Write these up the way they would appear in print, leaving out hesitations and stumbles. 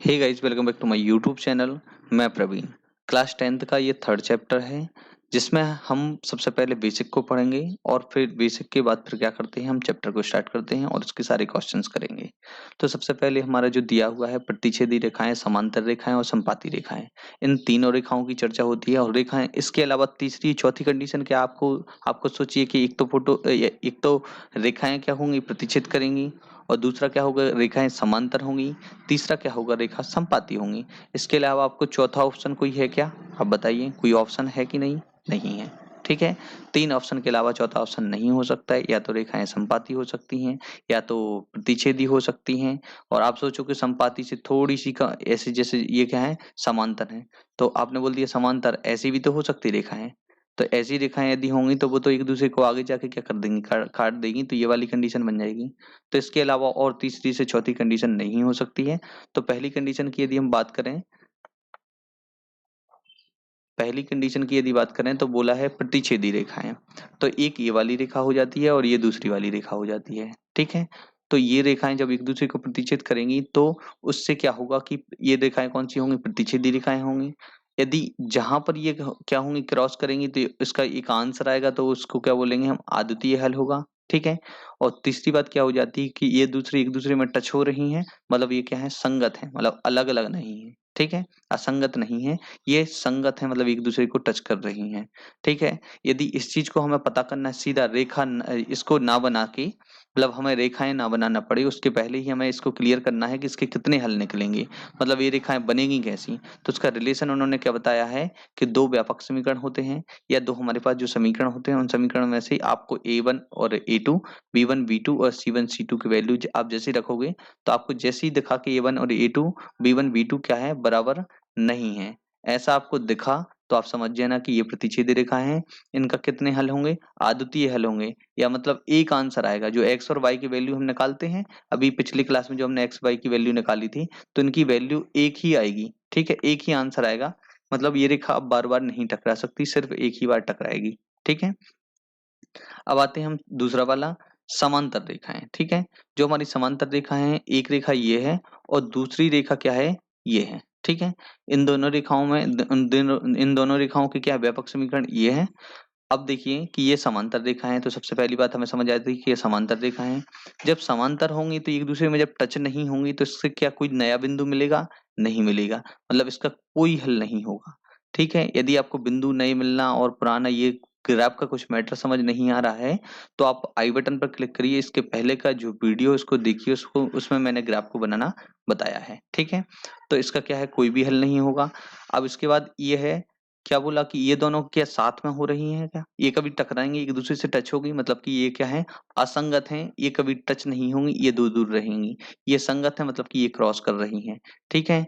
Hey guys, welcome back to my YouTube channel. मैं Praveen. Class 10th का ये third chapter है, जिसमें हम सबसे पहले बेसिक को पढ़ेंगे और फिर बेसिक के बाद फिर क्या करते हैं, हम चैप्टर को स्टार्ट करते हैं और उसके सारे क्वेश्चंस करेंगे। तो सबसे पहले हमारा जो दिया हुआ है, प्रतिच्छेदी रेखाएं, समांतर रेखाएं और संपाती रेखाएं। इन तीनों रेखाओं की चर्चा होती है और रेखाएं, इसके अलावा तीसरी चौथी कंडीशन क्या, आपको आपको सोचिए कि एक तो रेखाएं क्या होंगी, प्रतिच्छेद करेंगी, और दूसरा क्या होगा, रेखाएं समांतर होंगी, तीसरा क्या होगा, रेखा संपाती होंगी। इसके अलावा आपको चौथा ऑप्शन कोई है क्या? आप बताइए, कोई ऑप्शन है कि नहीं? नहीं है। ठीक है, तीन ऑप्शन के अलावा चौथा ऑप्शन नहीं हो सकता है। या तो रेखाएं संपाती हो सकती हैं, या तो प्रतिच्छेदी हो सकती हैं। और आप सोचो कि संपाती से थोड़ी सी का ऐसे, जैसे ये क्या है, समांतर है, तो आपने बोल दिया समांतर, ऐसी भी तो हो सकती रेखाएं। तो ऐसी रेखाएं यदि होंगी तो वो तो एक दूसरे को आगे जाके क्या कर देंगी, काट देंगी, तो ये वाली कंडीशन बन जाएगी। तो इसके अलावा और तीसरी से चौथी कंडीशन नहीं हो सकती है। तो पहली कंडीशन की यदि बात करें तो बोला है प्रतिच्छेदी रेखाएं। तो एक ये वाली रेखा हो जाती है और ये दूसरी वाली रेखा हो जाती है। ठीक है, तो ये रेखाएं जब एक दूसरे को प्रतिच्छेद करेंगी तो उससे क्या होगा कि ये रेखाएं कौन सी होंगी, प्रतिच्छेदी रेखाएं होंगी। यदि जहां पर ये क्या होंगी, क्रॉस करेंगी, तो इसका एक आंसर आएगा, तो उसको क्या बोलेंगे हम, अद्वितीय हल होगा। ठीक है, और तीसरी बात क्या हो जाती है कि ये दूसरे एक दूसरे में टच हो रही हैं, मतलब ये क्या है, संगत है, मतलब अलग अलग नहीं है। ठीक है, असंगत नहीं है, ये संगत है, मतलब एक दूसरे को टच कर रही हैं। ठीक है, यदि इस चीज को हमें पता करना है, सीधा इसको ना बना के, मतलब हमें रेखाएं ना बनाना पड़े, उसके पहले ही हमें इसको क्लियर करना है कि इसके कितने हल निकलेंगे, मतलब ये रेखाएं बनेगी कैसी। तो उसका रिलेशन उन्होंने क्या बताया है कि दो व्यापक समीकरण होते हैं, या दो हमारे पास जो समीकरण होते हैं, उन समीकरण में से आपको A1 और A2, B1 B2 और C1 C2 की वैल्यू आप जैसे ही रखोगे, तो आपको जैसे ही दिखा कि A1 और A2, B1 B2 क्या है, बराबर नहीं है, ऐसा आपको दिखा, तो आप समझ जाना कि ये प्रतिच्छेदी रेखा है। इनका कितने हल होंगे, अद्वितीय हल होंगे, या मतलब एक आंसर आएगा। जो एक्स और वाई की वैल्यू हम निकालते हैं, अभी पिछली क्लास में जो हमने एक्स वाई की वैल्यू निकाली थी, तो इनकी वैल्यू एक ही आएगी। ठीक है, एक ही आंसर आएगा, मतलब ये रेखा अब बार बार नहीं टकरा सकती, सिर्फ एक ही बार टकराएगी। ठीक है, अब आते हैं हम दूसरा वाला, समांतर रेखाएं। ठीक है, जो हमारी समांतर रेखा है, एक रेखा ये है और दूसरी रेखा क्या है, ये है। ठीक है, इन दोनों रेखाओं में इन दोनों रेखाओं के क्या है, व्यापक समीकरण ये है। अब देखिए कि ये समांतर रेखा है, तो सबसे पहली बात हमें समझ आती है कि ये समांतर रेखा है। जब समांतर होंगी तो एक दूसरे में जब टच नहीं होंगी, तो इससे क्या कोई नया बिंदु मिलेगा? नहीं मिलेगा, मतलब इसका कोई हल नहीं होगा। ठीक है, यदि आपको बिंदु नहीं मिलना और पुराना ये ग्राफ का कुछ मैटर समझ नहीं आ रहा है, तो आप आई बटन पर क्लिक करिए, इसके पहले का जो वीडियो उसको देखिए, उसको उसमें मैंने ग्राफ को बनाना बताया है। ठीक है, तो इसका क्या है, कोई भी हल नहीं होगा। अब इसके बाद ये है, क्या बोला कि ये दोनों क्या साथ में हो रही हैं क्या, ये कभी टकराएंगे, एक दूसरे से टच होगी, मतलब कि ये क्या है, असंगत हैं, ये कभी टच नहीं होंगी, ये दूर दूर रहेंगी। ये संगत है, मतलब कि ये क्रॉस कर रही हैं। ठीक है,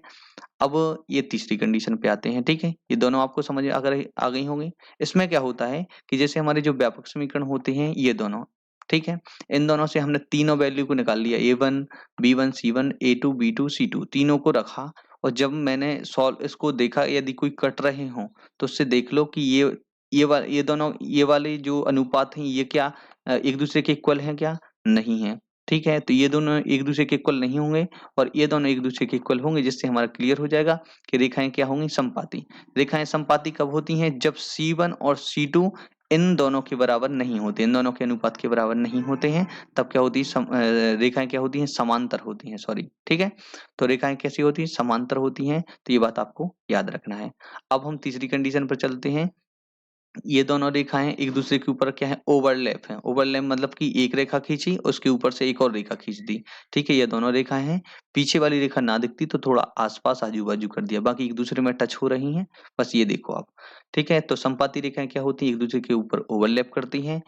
अब ये तीसरी कंडीशन पे आते हैं। ठीक है, ये दोनों आपको समझ अगर आ गई होंगी। इसमें क्या होता है कि जैसे हमारे जो व्यापक समीकरण होते हैं, ये दोनों, ठीक है, इन दोनों से हमने तीनों वैल्यू को निकाल लिया, A1 B1 C1 A2 B2 C2, तीनों को रखा। और जब मैंने सॉल्व इसको देखा, यदि कोई कट रहे हों, तो उससे देख लो कि ये दोनों, ये वाले जो अनुपात हैं, ये क्या एक दूसरे के इक्वल हैं क्या? नहीं है। ठीक है, तो ये दोनों एक दूसरे के इक्वल नहीं होंगे, और ये दोनों एक दूसरे के इक्वल होंगे, जिससे हमारा क्लियर हो जाएगा कि रेखाएं क्या होंगी, समपाती। रेखाएं समपाती कब होती हैं? जब C1 और C2 इन दोनों के बराबर नहीं होते, इन दोनों के अनुपात के बराबर नहीं होते हैं, तब क्या होती है, रेखाएं क्या होती हैं, समांतर होती हैं, सॉरी। ठीक है, तो रेखाएं कैसी होती हैं, समांतर होती हैं, तो ये बात आपको याद रखना है। अब हम तीसरी कंडीशन पर चलते हैं। ये दोनों रेखाएं एक दूसरे के ऊपर क्या है, ओवरलैप है। ओवरलैप मतलब कि एक रेखा खींची, उसके ऊपर से एक और रेखा खींच दी। ठीक है, ये दोनों रेखाएं हैं, पीछे वाली रेखा ना दिखती तो थोड़ा आसपास आजू बाजू कर दिया, बाकी एक दूसरे में टच हो रही हैं, बस ये देखो आप। ठीक है, तो संपाती रेखाएं क्या होती है, एक दूसरे के ऊपर ओवरलैप करती हैं।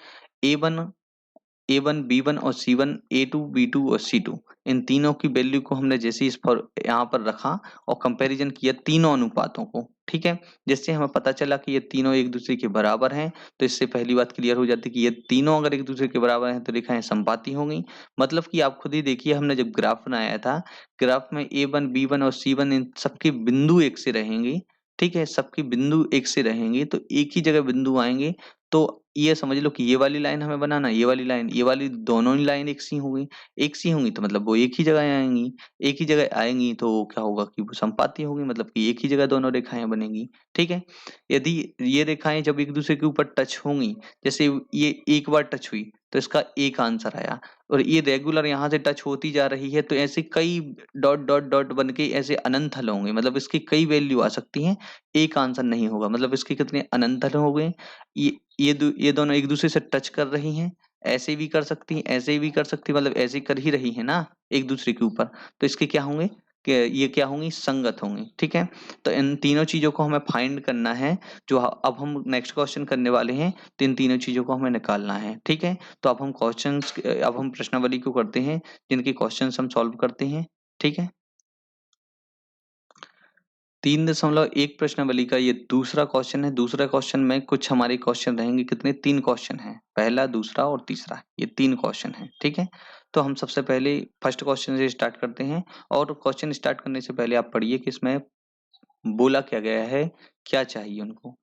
ए वन बी वन और सी वन, A2 B2 और C2, इन तीनों की वैल्यू को हमने जैसे इस पर यहाँ पर रखा और कंपैरिजन किया तीनों अनुपातों को। ठीक है, जिससे हमें पता चला कि ये तीनों एक दूसरे के बराबर हैं, तो इससे पहली बात क्लियर हो जाती है कि ये तीनों अगर एक दूसरे के बराबर हैं तो रेखाएं समपाती होंगी। मतलब कि आप खुद ही देखिए, हमने जब ग्राफ बनाया था, ग्राफ में A1 B1 और C1 इन सबके बिंदु एक से रहेंगे। ठीक है, सबकी बिंदु एक से रहेंगे, तो एक ही जगह बिंदु आएंगे, तो ये समझ लो कि ये वाली लाइन हमें बनाना, ये वाली लाइन, ये वाली दोनों ही लाइन एक सी होंगी, एक सी होंगी तो मतलब वो एक ही जगह आएंगी, एक ही जगह आएंगी तो क्या होगा कि वो संपाती होगी, मतलब कि एक ही जगह दोनों रेखाएं बनेंगी। ठीक है, यदि ये रेखाएं जब एक दूसरे के ऊपर टच होंगी, जैसे ये एक बार टच हुई तो इसका एक आंसर आया, और ये रेगुलर यहाँ से टच होती जा रही है, तो ऐसे कई डॉट डॉट डॉट बन के ऐसे अनंत हल होंगे, मतलब इसकी कई वैल्यू आ सकती हैं, एक आंसर नहीं होगा, मतलब इसके कितने अनंत हल हो गए। ये दोनों एक दूसरे से टच कर रही हैं, ऐसे भी कर सकती हैं, ऐसे भी कर सकती हैं, मतलब ऐसे कर ही रही है ना एक दूसरे के ऊपर, तो इसके क्या होंगे कि ये क्या होंगी, संगत होंगी। ठीक है, तो इन तीनों चीजों को हमें फाइंड करना है, जो अब हम नेक्स्ट क्वेश्चन करने वाले हैं, तो इन तीनों चीजों को हमें निकालना है। ठीक है, तो अब हम प्रश्नावली को करते हैं, जिनके क्वेश्चन हम सॉल्व करते हैं। ठीक है, 3.1 प्रश्नावली का ये दूसरा क्वेश्चन है। दूसरा क्वेश्चन में कुछ हमारे क्वेश्चन रहेंगे, कितने, 3 क्वेश्चन हैं, पहला, दूसरा और तीसरा, ये 3 क्वेश्चन हैं। ठीक है, तो हम सबसे पहले फर्स्ट क्वेश्चन से स्टार्ट करते हैं, और क्वेश्चन स्टार्ट करने से पहले आप पढ़िए कि इसमें बोला क्या गया है, क्या चाहिए उनको।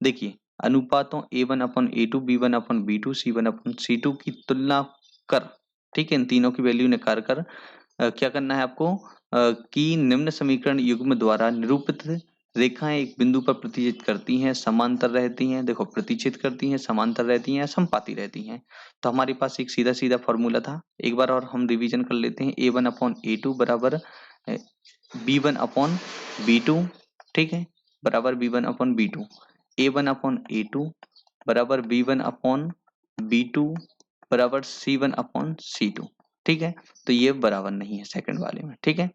देखिए, अनुपातों A1/A2, B1/B2, C1/C2 की तुलना कर, ठीक है, इन तीनों की वैल्यू निकाल कर क्या करना है आपको, कि निम्न समीकरण युग्म द्वारा निरूपित रेखाएं एक बिंदु पर प्रतिच्छेद करती हैं, समांतर रहती हैं, देखो प्रतिच्छेद करती हैं, समांतर रहती हैं या समपाती रहती हैं। तो हमारे पास एक सीधा सीधा फॉर्मूला था, एक बार और हम रिवीजन कर लेते हैं। A1/A2 बराबर B1/B2, ठीक है, बराबर B1/B2, A1/A2 बराबर B1/B2 बराबर C1/C2। ठीक है, तो ये बराबर नहीं है सेकंड वाले में। ठीक है,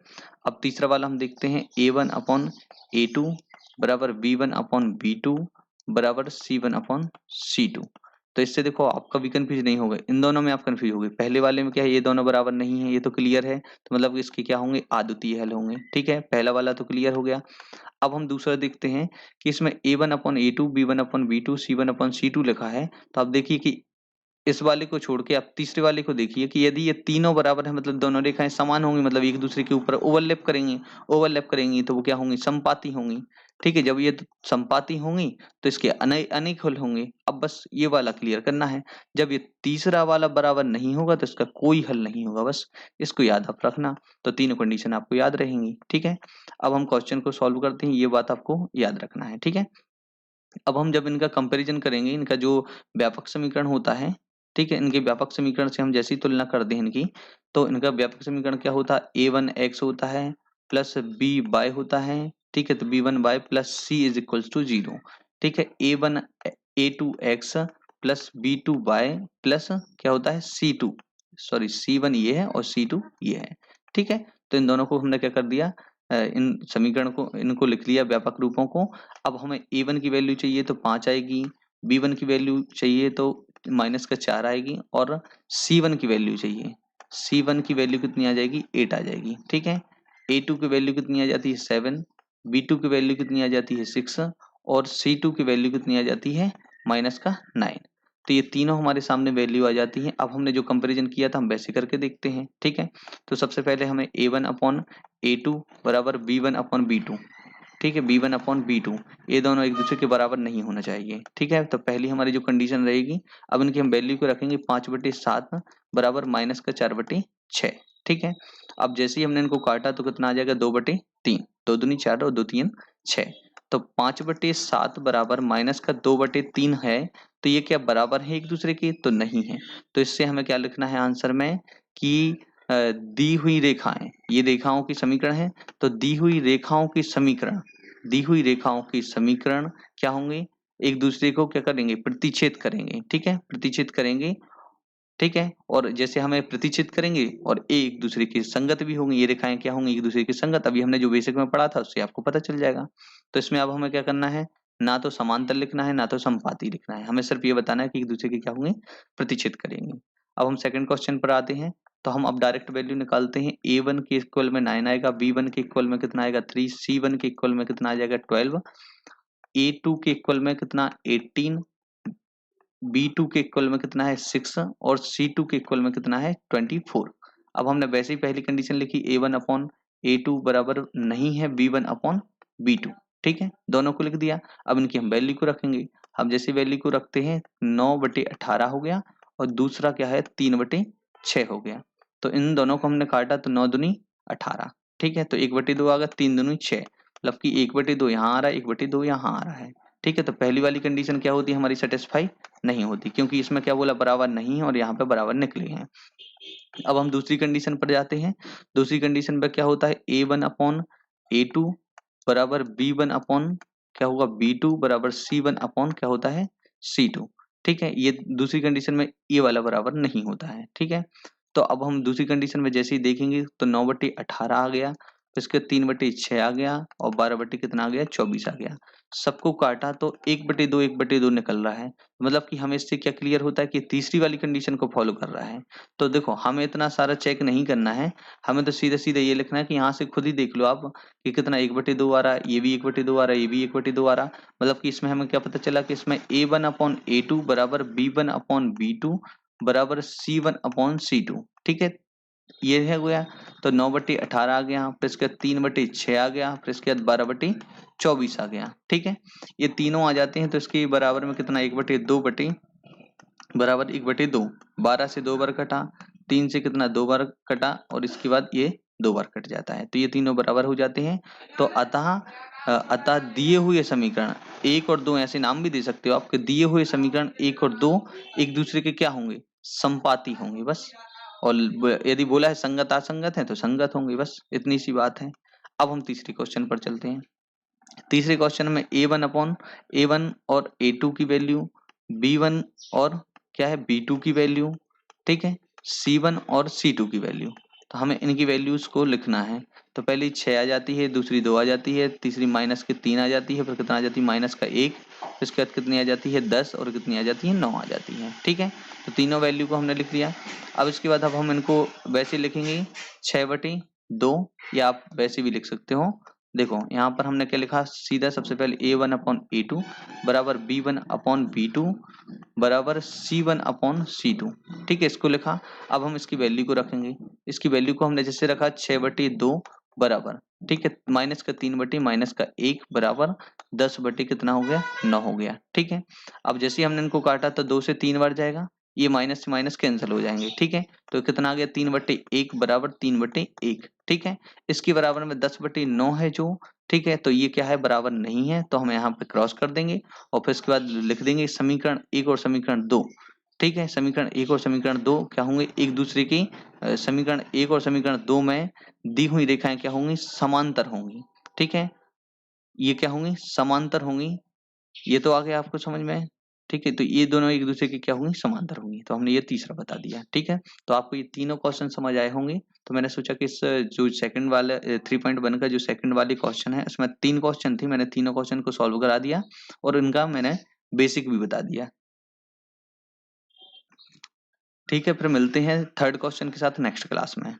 अब तीसरा वाला हम देखते हैं, A1/A2 बराबर B1/B2 बराबर C1/C2। तो इससे देखो आपका भी कंफ्यूज नहीं होगा, इन दोनों में आप कंफ्यूज हो गए। पहले वाले में क्या है, ये दोनों बराबर नहीं है, ये तो क्लियर है, तो मतलब इसके क्या होंगे, आद्वितीय हल होंगे। ठीक है, पहला वाला तो क्लियर हो गया। अब हम दूसरा देखते हैं कि इसमें A1/A2, B1/B2, C1/C2 लिखा है, तो आप देखिए कि इस वाले को छोड़ के आप तीसरे वाले को देखिए कि यदि ये तीनों बराबर है, मतलब दोनों रेखाएं समान होंगी, मतलब एक दूसरे के ऊपर ओवरलैप करेंगी, तो वो क्या होंगी, समपाती होंगी। ठीक है, जब ये समपाती होंगी तो इसके अनेक हल होंगे। अब बस ये वाला क्लियर करना है, जब ये तीसरा वाला बराबर नहीं होगा तो इसका कोई हल नहीं होगा, बस इसको याद आप रखना। तो तीनों कंडीशन आपको याद रहेंगी। ठीक है, अब हम क्वेश्चन को सॉल्व करते हैं, ये बात आपको याद रखना है। ठीक है, अब हम जब इनका कंपैरिजन करेंगे, इनका जो व्यापक समीकरण होता है, ठीक है, इनके व्यापक समीकरण से हम जैसी तुलना कर दें इनकी, तो इनका व्यापक समीकरण क्या होता है, A1x होता है प्लस B y होता है। ठीक है, तो B1y plus C is equals to 0। ठीक है, A2x प्लस B2y प्लस क्या होता है, C1 ये है और C2 ये है। ठीक है, तो इन दोनों को हमने क्या कर दिया, इन समीकरण को, इनको लिख लिया व्यापक रूपों को। अब हमें A1 की वैल्यू चाहिए तो 5 आएगी, B1 की वैल्यू चाहिए तो माइनस का 4 आएगी, और C1 की वैल्यू चाहिए, C1 की वैल्यू कितनी आ जाएगी, 8 आ जाएगी। ठीक है, A2 की वैल्यू कितनी आ जाती है, 7, B2 की वैल्यू कितनी आ जाती है, 6, और C2 की वैल्यू कितनी आ जाती है, माइनस का 9। तो ये तीनों हमारे सामने वैल्यू आ जाती है। अब हमने जो कंपैरिजन किया था हम वैसे करके देखते हैं। ठीक है, तो सबसे पहले हमें A1/A2 बराबर B1/B2, ठीक है, B1/B2, ये दोनों एक दूसरे के बराबर नहीं होना चाहिए। ठीक है, तो पहली हमारी जो कंडीशन रहेगी, अब इनकी हम वैल्यू को रखेंगे 5/7 बराबर माइनस का 4/6। ठीक है, अब जैसे ही हमने इनको काटा तो कितना आ जाएगा, 2/3, 2 दूनी 4 और 2 3 6। तो 5/7 बराबर माइनस का 2/3 है, तो ये क्या बराबर है एक दूसरे के, तो नहीं है। तो इससे हमें क्या लिखना है आंसर में, कि दी हुई रेखाएं, ये रेखाओं की समीकरण है, तो दी हुई रेखाओं की समीकरण क्या होंगे, एक दूसरे को क्या करेंगे, प्रतिच्छेद करेंगे। ठीक है, प्रतिच्छेद करेंगे। ठीक है, और जैसे हमें प्रतिच्छेद करेंगे और एक दूसरे के संगत भी होंगे, ये रेखाएं क्या होंगी, एक दूसरे के संगत। अभी हमने जो बेसिक में पढ़ा था उससे आपको पता चल जाएगा। तो इसमें अब हमें क्या करना है, ना तो समांतर लिखना है ना तो समपाती लिखना है, हमें सिर्फ ये बताना है कि एक दूसरे के क्या होंगे, प्रतिच्छेद करेंगे। अब हम सेकंड क्वेश्चन पर आते हैं, तो हम अब डायरेक्ट वैल्यू निकालते हैं। A1 के इक्वल में 9 आएगा, B1 के इक्वल में कितना आएगा, 3, C1 के इक्वल में कितना आ जाएगा, 12, A2 के इक्वल में कितना, 18, B2 के इक्वल में कितना है, 6, और C2 के इक्वल में कितना है, 24। अब हमने वैसे ही पहली कंडीशन लिखी, A1/A2 बराबर नहीं है B1/B2। ठीक है, दोनों को लिख दिया। अब इनकी हम वैल्यू को रखेंगे, हम जैसी वैल्यू को रखते हैं 9/18 हो गया और दूसरा क्या है 3/6 हो गया। तो इन दोनों को हमने काटा तो 9 दूनी 18, ठीक है। तो 1/2 आ गया, 3 दूनी 6, मतलब कि 1/2 यहाँ आ रहा है, 1/2 यहाँ आ रहा है, ठीक है। तो पहली वाली कंडीशन क्या होती है हमारी, सेटिस्फाई नहीं होती, क्योंकि इसमें क्या बोला बराबर नहीं है और यहाँ पे बराबर निकले हैं। अब हम दूसरी कंडीशन पर जाते हैं। दूसरी कंडीशन पर क्या होता है, A1/A2 बराबर B1 क्या होगा B2 बराबर C1 क्या होता है C2, ठीक है। ये दूसरी कंडीशन में ये वाला बराबर नहीं होता है, ठीक है। तो अब हम दूसरी कंडीशन में जैसे ही देखेंगे तो 9/18 आ गया, फिर इसके 3/6 आ गया और 12 कितना आ गया 24 आ गया। सबको काटा तो 1/2 1/2 निकल रहा है, मतलब कि हमें इससे क्या क्लियर होता है कि तीसरी वाली कंडीशन को फॉलो कर रहा है। तो देखो हमें इतना सारा चेक नहीं करना है, हमें तो सीधे सीधे ये लिखना है कि यहाँ से खुद ही देख लो आप कि कितना 1/2 आ रहा है, ये भी 1/2 आ रहा है, ये भी 1/2 आ रहा है। मतलब कि इसमें हमें क्या पता चला कि इसमें A1/A2 बराबर B1/B2 बराबर C1/C2, ठीक है। ये है गया, तो 9/18 आ गया, फिर इसके 3/6 आ गया, फिर इसके बाद 12/24 आ गया, ठीक है। ये तीनों आ जाते हैं तो इसके बराबर में कितना 1/2 बराबर 1/2, 12 से 2 बार कटा, 3 से कितना 2 बार कटा और इसके बाद ये 2 बार कट जाता है, तो ये तीनों बराबर हो जाते हैं। तो अतः दिए हुए समीकरण 1 और 2, ऐसे नाम भी दे सकते हो आपके, दिए हुए समीकरण 1 और 2 एक दूसरे के क्या होंगे, संपाती होंगे बस। और यदि बोला है संगत असंगत है तो संगत होंगे, बस इतनी सी बात है। अब हम तीसरे क्वेश्चन पर चलते हैं। तीसरे क्वेश्चन में A1 और A2 की वैल्यू, B1 और क्या है B2 की वैल्यू, ठीक है, C1 और C2 की वैल्यू। तो हमें इनकी वैल्यूज को लिखना है। तो पहली 6 आ जाती है, दूसरी 2 आ जाती है, तीसरी माइनस के 3 आ जाती है, फिर कितना आ जाती है माइनस का 1, फिर इसके बाद कितनी आ जाती है 10 और कितनी आ जाती है 9 आ जाती है, ठीक है। तो तीनों वैल्यू को हमने लिख लिया। अब इसके बाद अब हम इनको वैसे लिखेंगे 6/2, या आप वैसे भी लिख सकते हो। देखो यहाँ पर हमने क्या लिखा, सीधा सबसे पहले A1/A2 बराबर B1/B2 बराबर C1/C2, ठीक है, इसको लिखा। अब हम इसकी वैल्यू को रखेंगे। इसकी वैल्यू को हमने जैसे रखा 6/2 बराबर, ठीक है, माइनस का 3 माइनस का 1 बराबर 10 कितना हो गया 9 हो गया, ठीक है। अब जैसे ही हमने इनको काटा तो 2 से 3 बार जाएगा, ये माइनस से माइनस कैंसिल हो जाएंगे, ठीक है। तो कितना आ गया 3/1 बराबर 3/1, ठीक है। इसकी बराबर में 10/9 है जो, ठीक है। तो ये क्या है बराबर नहीं है, तो हम यहाँ पे क्रॉस कर देंगे और फिर इसके बाद लिख देंगे समीकरण 1 और समीकरण 2, ठीक है। समीकरण 1 और समीकरण 2 क्या होंगे एक दूसरे की, समीकरण 1 और समीकरण 2 में दी हुई रेखाएं क्या होंगी, समांतर होंगी, ठीक है। ये क्या होंगी, समांतर होंगी। ये तो आ गया आपको समझ में, ठीक है। तो ये दोनों एक दूसरे की क्या होंगी, समांतर होंगी। तो हमने ये तीसरा बता दिया, ठीक है। तो आपको ये तीनों क्वेश्चन समझ आए होंगे। तो मैंने सोचा कि इस जो सेकंड वाला 3.1 का जो सेकंड वाली क्वेश्चन है, उसमें 3 क्वेश्चन थी, मैंने तीनों क्वेश्चन को सॉल्व करा दिया और इनका मैंने बेसिक भी बता दिया, ठीक है। फिर मिलते हैं थर्ड क्वेश्चन के साथ नेक्स्ट क्लास में।